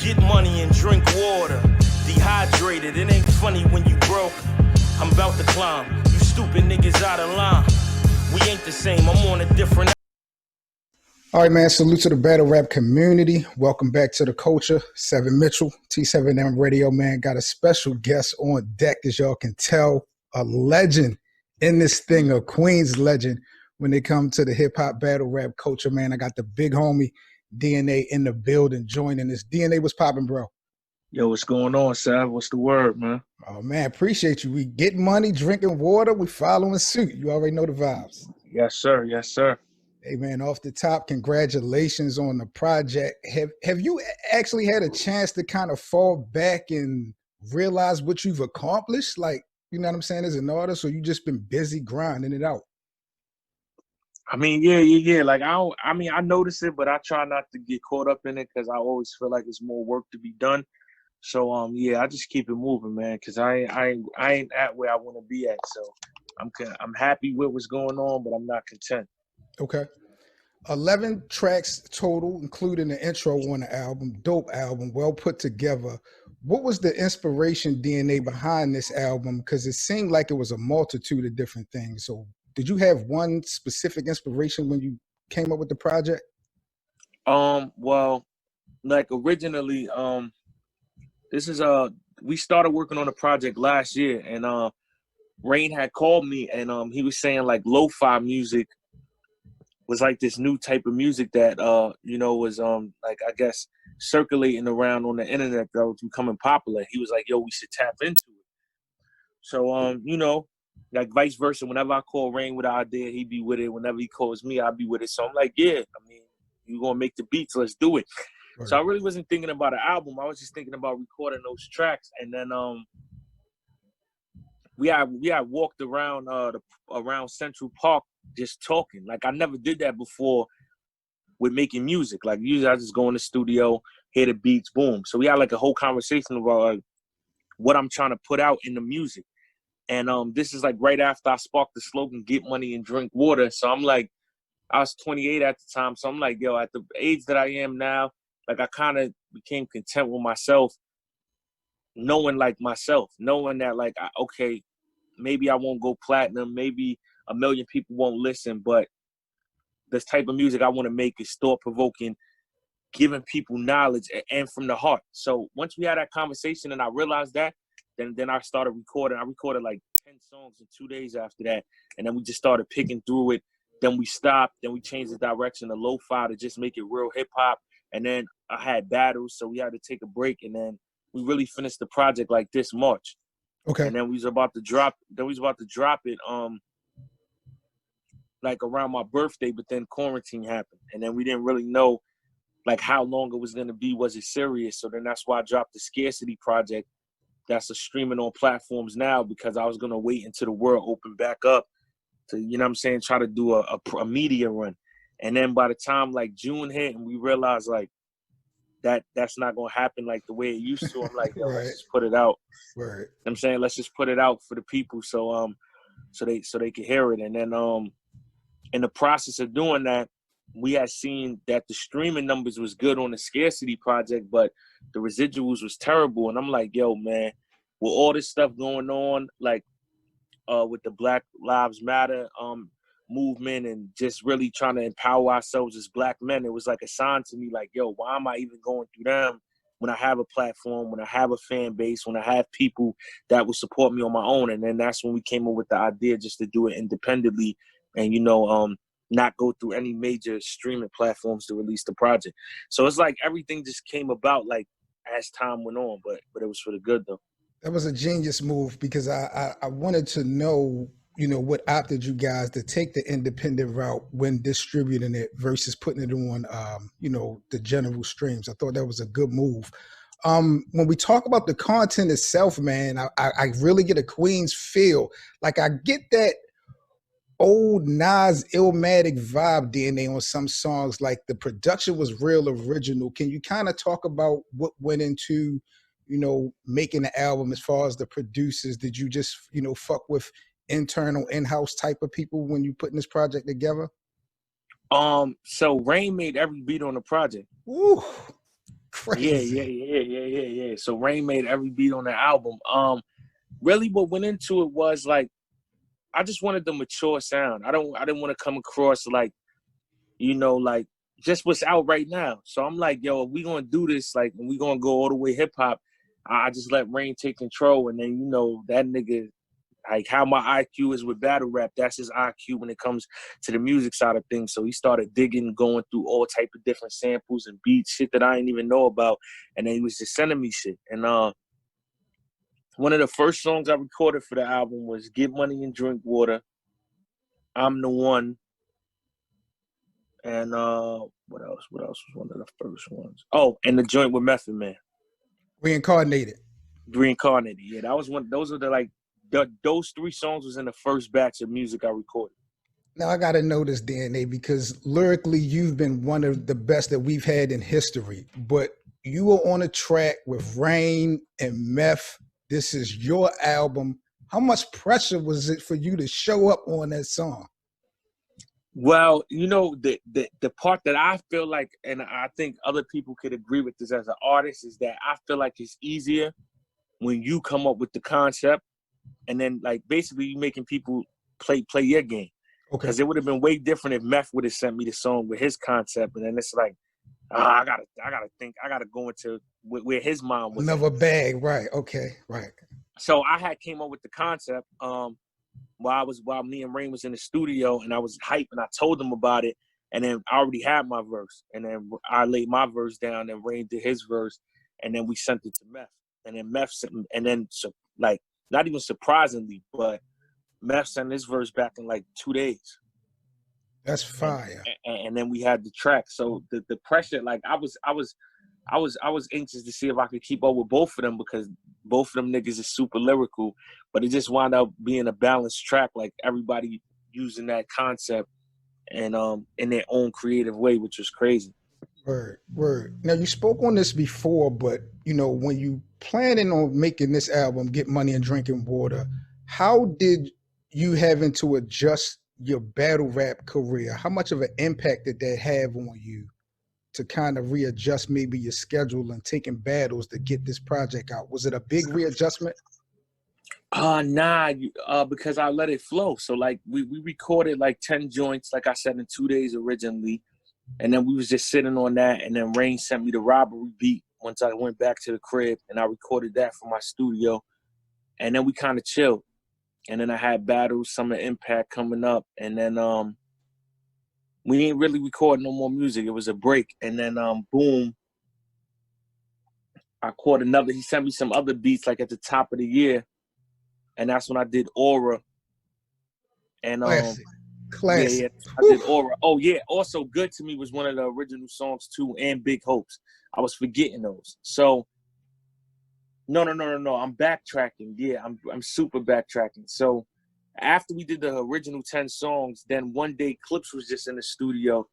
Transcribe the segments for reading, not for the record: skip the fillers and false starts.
get money and drink water. Dehydrated, it ain't funny when you broke. I'm about to climb, you stupid niggas out of line. We ain't the same, I'm on a different. All right, man, salute to the battle rap community. Welcome back to the culture. Seven Mitchell, T7M Radio, man. Got a special guest on deck, as y'all can tell. A legend in this thing, a Queens legend when it comes to the hip-hop battle rap culture, man. I got the big homie DNA in the building joining us. DNA, what's popping, bro? Yo, what's going on, Sav? What's the word, man? Oh, man, appreciate you. We getting money, drinking water. We following suit. You already know the vibes. Yes, sir. Yes, sir. Hey, man, off the top, congratulations on the project. Have you actually had a chance to kind of fall back and realize what you've accomplished? Like, you know what I'm saying, as an artist, or you just been busy grinding it out? I mean, yeah. Like, I notice it, but I try not to get caught up in it because I always feel like there's more work to be done. So, yeah, I just keep it moving, man, because I ain't at where I want to be at. So I'm happy with what's going on, but I'm not content. Okay. 11 tracks total, including the intro on the album. Dope album, well put together. What was the inspiration, DNA, behind this album? Because it seemed like it was a multitude of different things. So did you have one specific inspiration when you came up with the project? Well, like originally, this is we started working on the project last year, and Rain had called me, and he was saying like lo-fi music was like this new type of music that was like, I guess, circulating around on the internet that was becoming popular. He was like, yo, we should tap into it. So like vice versa, whenever I call Rain with an idea, he'd be with it. Whenever he calls me, I'd be with it. So I'm like, yeah, I mean, you're gonna make the beats, let's do it. Right. So I really wasn't thinking about an album. I was just thinking about recording those tracks. And then we had walked around around Central Park just talking. Like, I never did that before with making music. Like, usually I just go in the studio, hear the beats, boom. So we had like a whole conversation about like what I'm trying to put out in the music. And this is like right after I sparked the slogan, get money and drink water. So I'm like, I was 28 at the time. So I'm like, yo, at the age that I am now, like, I kind of became content with myself, knowing that like, okay, maybe I won't go platinum, maybe a million people won't listen, but this type of music I want to make is thought-provoking, giving people knowledge and from the heart. So once we had that conversation and I realized that, then I started recording. I recorded like 10 songs in 2 days after that, and then we just started picking through it. Then we stopped. Then we changed the direction to lo-fi to just make it real hip-hop. And then I had battles, so we had to take a break, and then we really finished the project like this March. Okay. And then we was about to drop it like around my birthday, but then quarantine happened. And then we didn't really know like how long it was gonna be. Was it serious? So then that's why I dropped the Scarcity project. That's streaming on platforms now, because I was gonna wait until the world opened back up to, you know what I'm saying, try to do a media run. And then by the time like June hit and we realized like that's not gonna happen like the way it used to, I'm like, yo, Right. let's just put it out. Right. You know what I'm saying, let's just put it out for the people so they can hear it. And then in the process of doing that, we had seen that the streaming numbers was good on the Scarcity project, but the residuals was terrible. And I'm like, yo, man, with all this stuff going on, like with the Black Lives Matter movement and just really trying to empower ourselves as Black men, it was like a sign to me like, yo, why am I even going through them when I have a platform, when I have a fan base, when I have people that will support me on my own? And then that's when we came up with the idea just to do it independently and, not go through any major streaming platforms to release the project. So it's like everything just came about like as time went on, but it was for the good though. That was a genius move, because I wanted to know, what opted you guys to take the independent route when distributing it versus putting it on, the general streams. I thought that was a good move. When we talk about the content itself, man, I really get a Queens feel. Like, I get that old Nas Illmatic vibe DNA on some songs. Like, the production was real original. Can you kind of talk about what went into, making the album as far as the producers? Did you just, fuck with internal in-house type of people when you putting this project together? So Rain made every beat on the project. Ooh. Crazy. Yeah. So Rain made every beat on the album. Really what went into it was like I just wanted the mature sound. I didn't want to come across like, like just what's out right now. So I'm like, yo, if we gonna do this, like, and we gonna go all the way hip hop, I just let Rain take control, and then that nigga, like how my IQ is with battle rap, that's his IQ when it comes to the music side of things. So he started digging, going through all type of different samples and beats, shit that I didn't even know about, and then he was just sending me shit. And one of the first songs I recorded for the album was "Get Money and Drink Water," "I'm the One," and what else? What else was one of the first ones? Oh, and the joint with Method Man, Reincarnated. Reincarnated. Yeah, that was one. Those are those three songs was in the first batch of music I recorded. Now I got to know this, DNA, because lyrically you've been one of the best that we've had in history. But you were on a track with Rain and Meth. This is your album. How much pressure was it for you to show up on that song? Well, the part that I feel like, and I think other people could agree with this as an artist, is that I feel like it's easier when you come up with the concept, and then like basically you making people play your game. Okay. Because it would have been way different if Meth would have sent me the song with his concept, and then it's like, I gotta think, I gotta go into where his mind was. Another bag, right? Okay, right. So I had came up with the concept while me and Rain was in the studio, and I was hyped, and I told them about it, and then I already had my verse, and then I laid my verse down, and Rain did his verse, and then we sent it to Meth, and then Meth sent, and then like not even surprisingly, but Meth sent his verse back in like 2 days. That's fire. And then we had the track. So the pressure, like I was anxious to see if I could keep up with both of them, because both of them niggas is super lyrical, but it just wound up being a balanced track, like everybody using that concept and in their own creative way, which was crazy. Word. Now you spoke on this before, but when you planning on making this album, Get Money and Drinking Water, how did you having to adjust your battle rap career? How much of an impact did that have on you to kind of readjust maybe your schedule and taking battles to get this project out? Was it a big readjustment? Nah, because I let it flow. So like we recorded like 10 joints, like I said, in 2 days originally. And then we was just sitting on that. And then Rain sent me the Robbery beat once I went back to the crib, and I recorded that for my studio. And then we kind of chilled. And then I had battles, Summer Impact coming up. And then we ain't really record no more music. It was a break. And then boom, I caught another. He sent me some other beats like at the top of the year. And that's when I did Aura. And Classic. Yeah, I did Aura. Oh yeah, also Good to Me was one of the original songs too, and Big Hopes. I was forgetting those. So no. I'm backtracking. Yeah, I'm super backtracking. So after we did the original 10 songs, then one day Clips was just in the studio,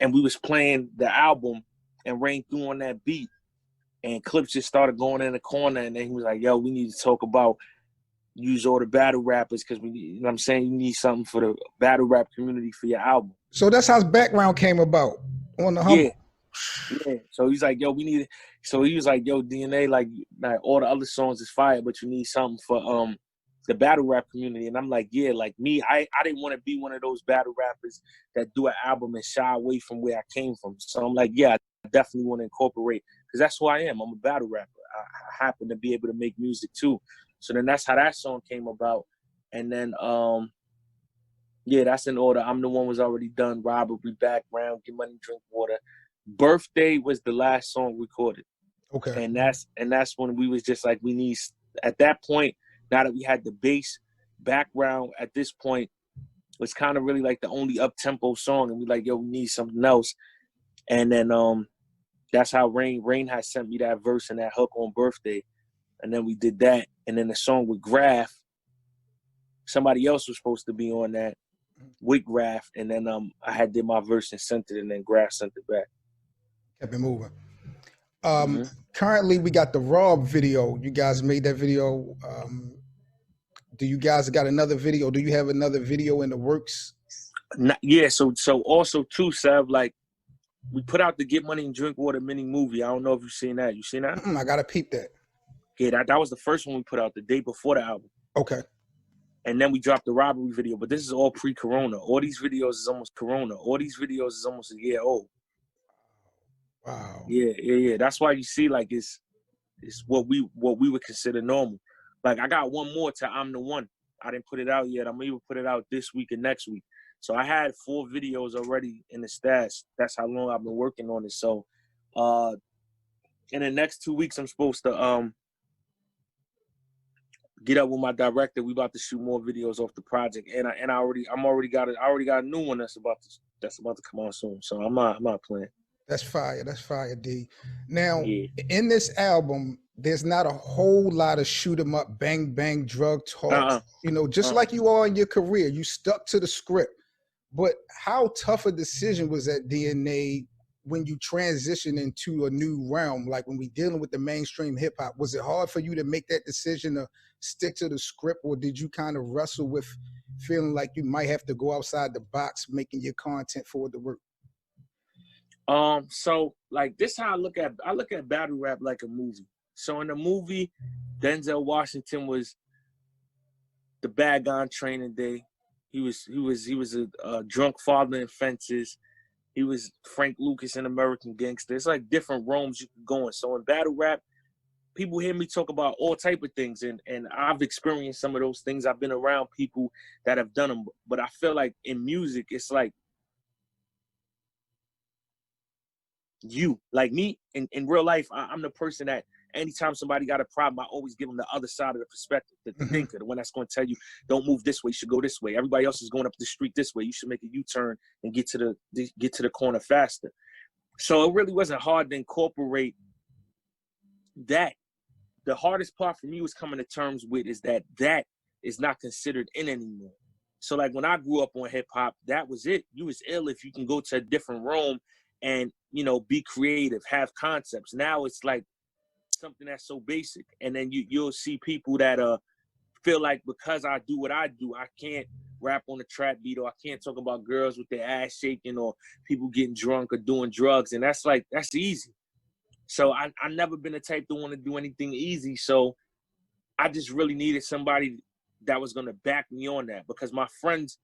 and we was playing the album, and Rain threw on that beat, and Clips just started going in the corner, and then he was like, "Yo, we need to talk about." Use all the battle rappers, because we need, you know what I'm saying, you need something for the battle rap community for your album. So that's how his background came about on the humble. Yeah. So he's like, yo, we need it. So he was like, yo, DNA, like all the other songs is fire, but you need something for the battle rap community. And I'm like, yeah, like me, I didn't want to be one of those battle rappers that do an album and shy away from where I came from. So I'm like, yeah, I definitely want to incorporate, because that's who I am. I'm a battle rapper. I happen to be able to make music too. So then that's how that song came about. And then, yeah, that's in order. I'm the One was already done. Robbery, Background, Get Money, Drink Water. Birthday was the last song recorded. Okay. And that's when we was just like, we need, at that point, now that we had the bass, Background at this point was kind of really like the only up-tempo song. And we like, yo, we need something else. And then that's how Rain had sent me that verse and that hook on Birthday. And then we did that. And then the song with Graph, somebody else was supposed to be on that with Graph. And then I had did my verse and sent it, and then Graph sent it back. Kept it moving. Currently, we got the Rob video. You guys made that video. Do you guys got another video? Do you have another video in the works? Yeah, so also too, Sav, like we put out the Get Money and Drink Water mini movie. I don't know if you've seen that. You seen that? I gotta peep that. Yeah, that was the first one we put out the day before the album. Okay. And then we dropped the robbery video, but this is all pre-corona. All these videos is almost corona. All these videos is almost a year old. Wow. Yeah. That's why you see like it's what we would consider normal. Like I got one more to I'm the One. I didn't put it out yet. I'm gonna even put it out this week and next week. So I had 4 videos already in the stash. That's how long I've been working on it. So in the next 2 weeks I'm supposed to get up with my director. We about to shoot more videos off the project, and I already got a new one that's about to come out soon. So I'm not playing. That's fire. That's fire, D. Now, Yeah. in this album, there's not a whole lot of shoot 'em up, bang bang, drug talk. You know, just like you are in your career, you stuck to the script. But how tough a decision was that DNA when you transition into a new realm, like when we dealing with the mainstream hip hop? Was it hard for you to make that decision to stick to the script, or did you kind of wrestle with feeling like you might have to go outside the box, making your content for it to work? So like this, how I look at battle rap like a movie. So in the movie, Denzel Washington was the bad guy on Training Day. He was a drunk father in Fences. He was Frank Lucas in American Gangster. It's like different realms you can go in. So in battle rap, people hear me talk about all type of things, and I've experienced some of those things. I've been around people that have done them, but I feel like in music, it's like you, like me, in real life, I'm the person that anytime somebody got a problem, I always give them the other side of the perspective, the thinker, the one that's going to tell you, don't move this way, you should go this way. Everybody else is going up the street this way. You should make a U-turn and get to the corner faster. So it really wasn't hard to incorporate that. The hardest part for me was coming to terms with is that is not considered in anymore. So like when I grew up on hip hop, that was it. You was ill if you can go to a different room and, you know, be creative, have concepts. Now it's like something that's so basic. And then you'll see people that feel like because I do what I do, I can't rap on a trap beat, or I can't talk about girls with their ass shaking, or people getting drunk or doing drugs. And that's easy. So I never been the type to want to do anything easy. So I just really needed somebody that was going to back me on that, because my friends,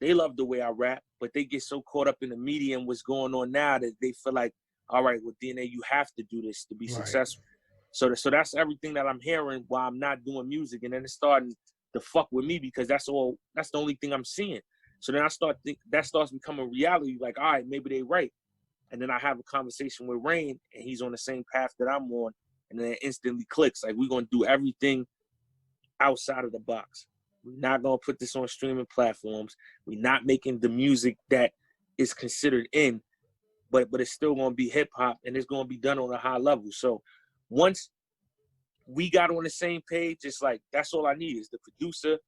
they love the way I rap, but they get so caught up in the media and what's going on now that they feel like, all right, with DNA, you have to do this to be successful. So that's everything that I'm hearing while I'm not doing music. And then it's starting to fuck with me, because that's the only thing I'm seeing. So then that starts becoming reality. Like, all right, maybe they right. And then I have a conversation with Rain, and he's on the same path that I'm on. And then it instantly clicks. Like, we're going to do everything outside of the box. We're not going to put this on streaming platforms. We're not making the music that is considered in, but it's still going to be hip hop, and it's going to be done on a high level. So once we got on the same page, it's like, that's all I need is the producer,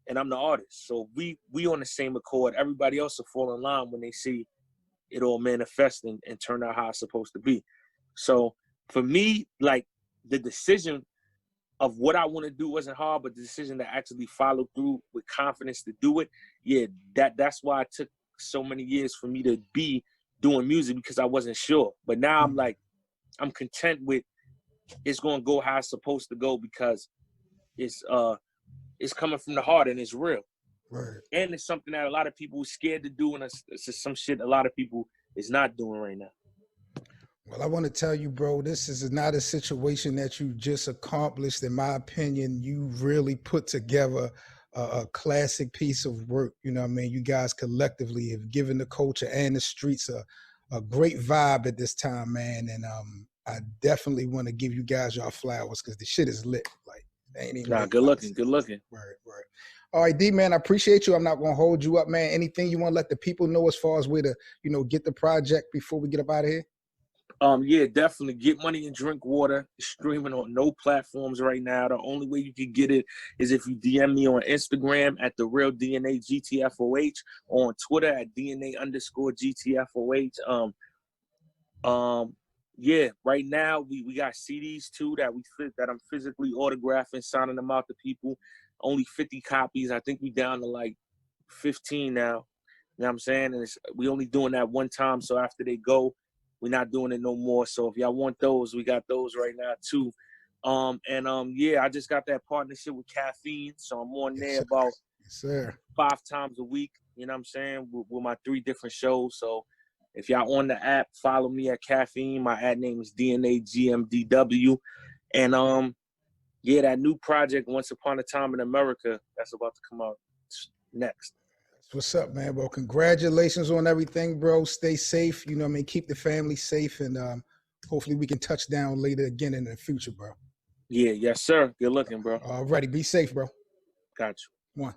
and I'm the artist. So we on the same accord. Everybody else will fall in line when they see it all manifest and turn out how it's supposed to be. So for me, like, the decision of what I want to do wasn't hard, but the decision to actually follow through with confidence to do it, yeah, that's why it took so many years for me to be doing music, because I wasn't sure. But now I'm like, I'm content with it's going to go how it's supposed to go, because it's coming from the heart and it's real. Right. And it's something that a lot of people are scared to do, and it's some shit a lot of people is not doing right now. Well, I want to tell you, bro, this is not a situation that you just accomplished. In my opinion, you really put together a classic piece of work. You know what I mean? You guys collectively have given the culture and the streets a great vibe at this time, man. And I definitely want to give you guys y'all flowers, because the shit is lit. Like, they ain't even good looking. Right. All right, D, man, I appreciate you. I'm not going to hold you up, man. Anything you want to let the people know as far as where to, you know, get the project before we get up out of here? Yeah, definitely. Get Money and Drink Water. Streaming on no platforms right now. The only way you can get it is if you DM me on Instagram at The Real DNA GTFOH, or on Twitter at DNA_GTFOH. Yeah, right now we got CDs too that I'm physically autographing, signing them out to people. Only 50 copies. I think we down to like 15 now. You know what I'm saying? And we only doing that one time. So after they go, we're not doing it no more. So if y'all want those, we got those right now too. Yeah, I just got that partnership with Caffeine. So I'm on there about 5 times a week. You know what I'm saying? With my 3 different shows. So if y'all on the app, follow me at Caffeine. My ad name is DNA GMDW. And yeah, that new project, Once Upon a Time in America, that's about to come out next. That's what's up, man. Well, congratulations on everything, bro. Stay safe. You know what I mean? Keep the family safe, and hopefully we can touch down later again in the future, bro. Yeah, yes, sir. Good looking, bro. Alrighty, be safe, bro. Got you. 1.